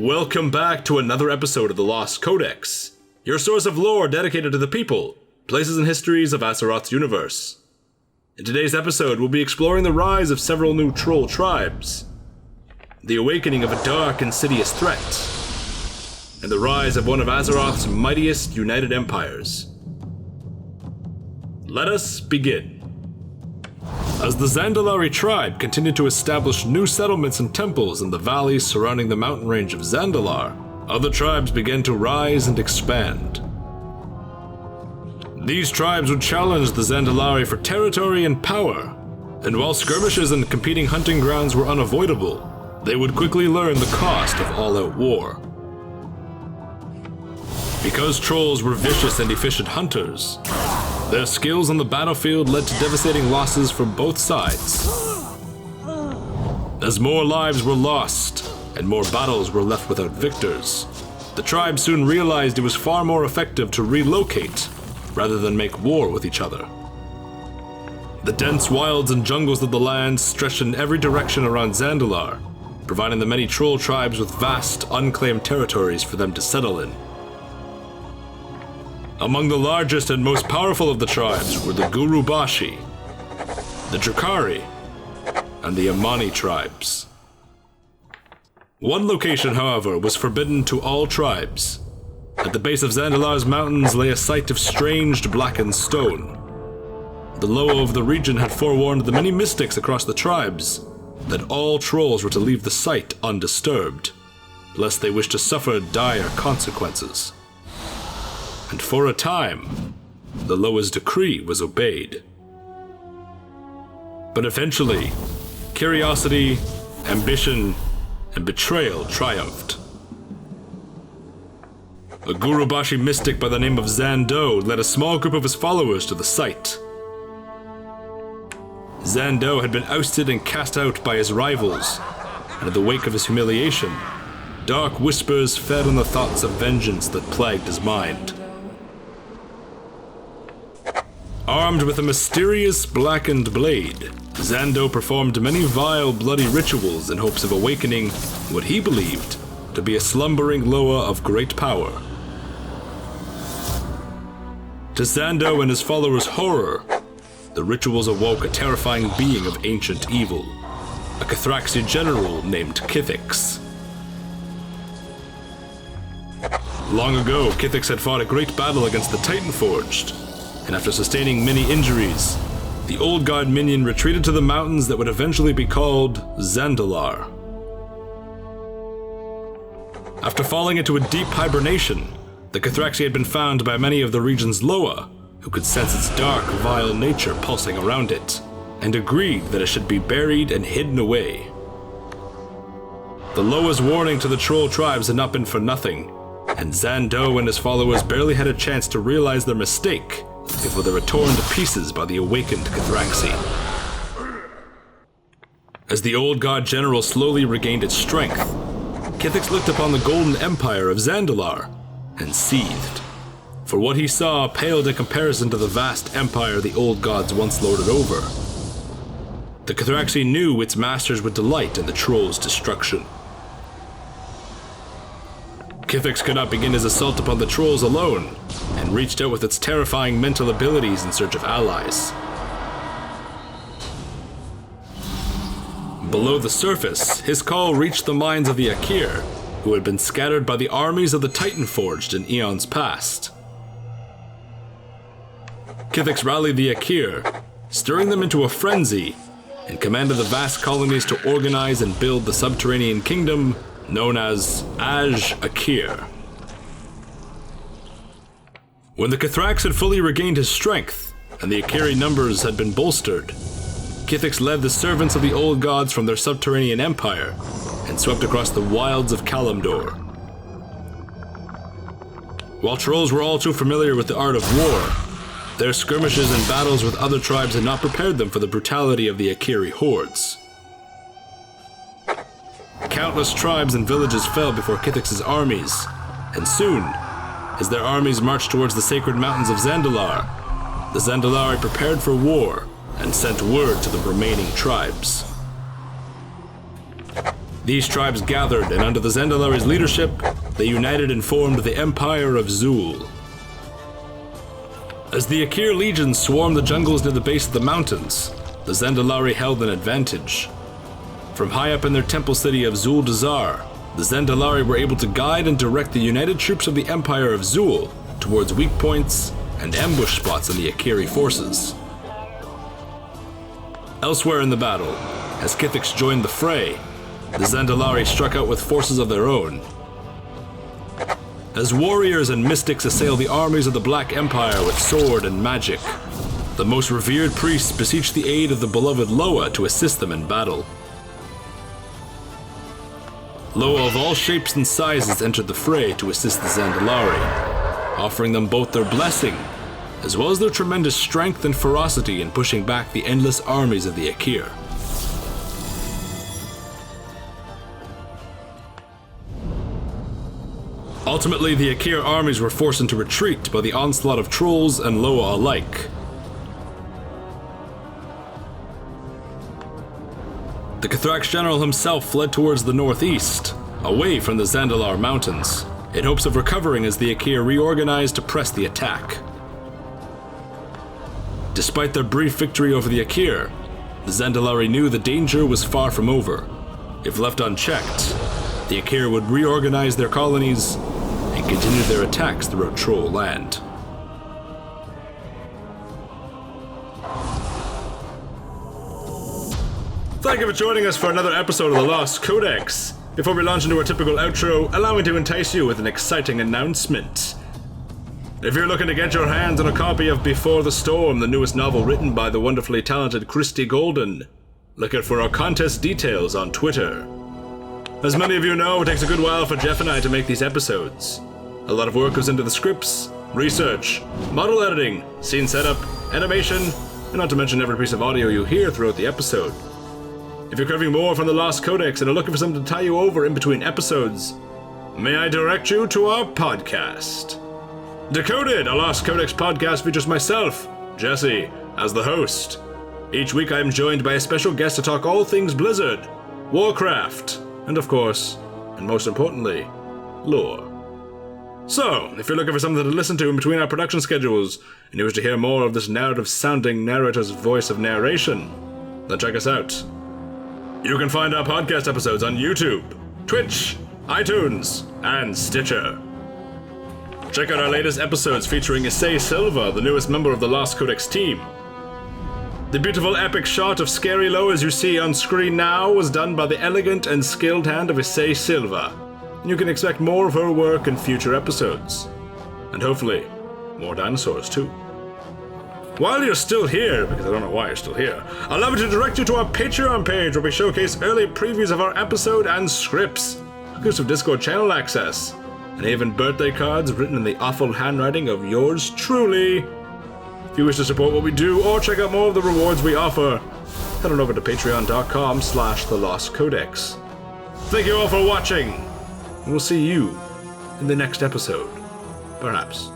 Welcome back to another episode of the Lost Codex, your source of lore dedicated to the people, places and histories of Azeroth's universe. In today's episode, we'll be exploring the rise of several new troll tribes, the awakening of a dark, insidious threat, and the rise of one of Azeroth's mightiest united empires. Let us begin. As the Zandalari tribe continued to establish new settlements and temples in the valleys surrounding the mountain range of Zandalar, other tribes began to rise and expand. These tribes would challenge the Zandalari for territory and power, and while skirmishes and competing hunting grounds were unavoidable, they would quickly learn the cost of all-out war. Because trolls were vicious and efficient hunters, their skills on the battlefield led to devastating losses from both sides. As more lives were lost, and more battles were left without victors, the tribe soon realized it was far more effective to relocate, rather than make war with each other. The dense wilds and jungles of the land stretched in every direction around Zandalar, providing the many troll tribes with vast, unclaimed territories for them to settle in. Among the largest and most powerful of the tribes were the Gurubashi, the Drakari, and the Amani tribes. One location, however, was forbidden to all tribes. At the base of Zandalar's mountains lay a site of strange blackened stone. The Loa of the region had forewarned the many mystics across the tribes that all trolls were to leave the site undisturbed, lest they wished to suffer dire consequences. And for a time, the Loa's decree was obeyed. But eventually, curiosity, ambition, and betrayal triumphed. A Gurubashi mystic by the name of Zando led a small group of his followers to the site. Zando had been ousted and cast out by his rivals, and in the wake of his humiliation, dark whispers fed on the thoughts of vengeance that plagued his mind. Armed with a mysterious blackened blade, Zando performed many vile, bloody rituals in hopes of awakening what he believed to be a slumbering Loa of great power. To Zando and his followers' horror, the rituals awoke a terrifying being of ancient evil, a Cathraxi general named Kithix. Long ago, Kithix had fought a great battle against the Titanforged, and after sustaining many injuries, the old god minion retreated to the mountains that would eventually be called Zandalar. After falling into a deep hibernation, the Cathraxi had been found by many of the region's Loa, who could sense its dark, vile nature pulsing around it, and agreed that it should be buried and hidden away. The Loa's warning to the troll tribes had not been for nothing, and Zando and his followers barely had a chance to realize their mistake before they were torn to pieces by the awakened Cathraxi. As the old god general slowly regained its strength, Kithix looked upon the golden empire of Zandalar and seethed, for what he saw paled in comparison to the vast empire the old gods once lorded over. The Cathraxi knew its masters would delight in the troll's destruction. Kithix could not begin his assault upon the trolls alone, and reached out with its terrifying mental abilities in search of allies. Below the surface, his call reached the minds of the Aqir, who had been scattered by the armies of the Titanforged in eons past. Kithix rallied the Aqir, stirring them into a frenzy, and commanded the vast colonies to organize and build the subterranean kingdom known as Aqir. When the Cathrax had fully regained his strength, and the Aqiri numbers had been bolstered, Kithix led the servants of the old gods from their subterranean empire, and swept across the wilds of Kalimdor. While trolls were all too familiar with the art of war, their skirmishes and battles with other tribes had not prepared them for the brutality of the Aqiri hordes. Countless tribes and villages fell before Kithix's armies, and soon, as their armies marched towards the sacred mountains of Zandalar, the Zandalari prepared for war and sent word to the remaining tribes. These tribes gathered, and under the Zandalari's leadership, they united and formed the Empire of Zul. As the Aqir legions swarmed the jungles near the base of the mountains, the Zandalari held an advantage. From high up in their temple city of Zuul-Dazar, the Zandalari were able to guide and direct the united troops of the Empire of Zul towards weak points and ambush spots in the Aqiri forces. Elsewhere in the battle, as Kithix joined the fray, the Zandalari struck out with forces of their own. As warriors and mystics assail the armies of the Black Empire with sword and magic, the most revered priests beseech the aid of the beloved Loa to assist them in battle. Loa of all shapes and sizes entered the fray to assist the Zandalari, offering them both their blessing, as well as their tremendous strength and ferocity in pushing back the endless armies of the Aqir. Ultimately, the Aqir armies were forced into retreat by the onslaught of trolls and Loa alike. The Cathrax general himself fled towards the northeast, away from the Zandalar mountains, in hopes of recovering as the Aqir reorganized to press the attack. Despite their brief victory over the Aqir, the Zandalari knew the danger was far from over. If left unchecked, the Aqir would reorganize their colonies and continue their attacks throughout Troll land. Thank you for joining us for another episode of the Lost Codex. Before we launch into our typical outro, allow me to entice you with an exciting announcement. If you're looking to get your hands on a copy of Before the Storm, the newest novel written by the wonderfully talented Christy Golden, look out for our contest details on Twitter. As many of you know, it takes a good while for Jeff and I to make these episodes. A lot of work goes into the scripts, research, model editing, scene setup, animation, and not to mention every piece of audio you hear throughout the episode. If you're craving more from the Lost Codex and are looking for something to tie you over in between episodes, may I direct you to our podcast. Decoded, a Lost Codex podcast, features myself, Jesse, as the host. Each week I am joined by a special guest to talk all things Blizzard, Warcraft, and of course, and most importantly, lore. So, if you're looking for something to listen to in between our production schedules, and you wish to hear more of this narrative-sounding narrator's voice of narration, then check us out. You can find our podcast episodes on YouTube, Twitch, iTunes, and Stitcher. Check out our latest episodes featuring Isei-Silva, the newest member of the Lost Codex team. The beautiful epic shot of Scary Loas you see on screen now was done by the elegant and skilled hand of Isei-Silva. You can expect more of her work in future episodes. And hopefully, more dinosaurs too. While you're still here, because I don't know why you're still here, allow me to direct you to our Patreon page where we showcase early previews of our episode and scripts, exclusive Discord channel access, and even birthday cards written in the awful handwriting of yours truly. If you wish to support what we do or check out more of the rewards we offer, head on over to patreon.com/thelostcodex. Thank you all for watching, and we'll see you in the next episode, perhaps.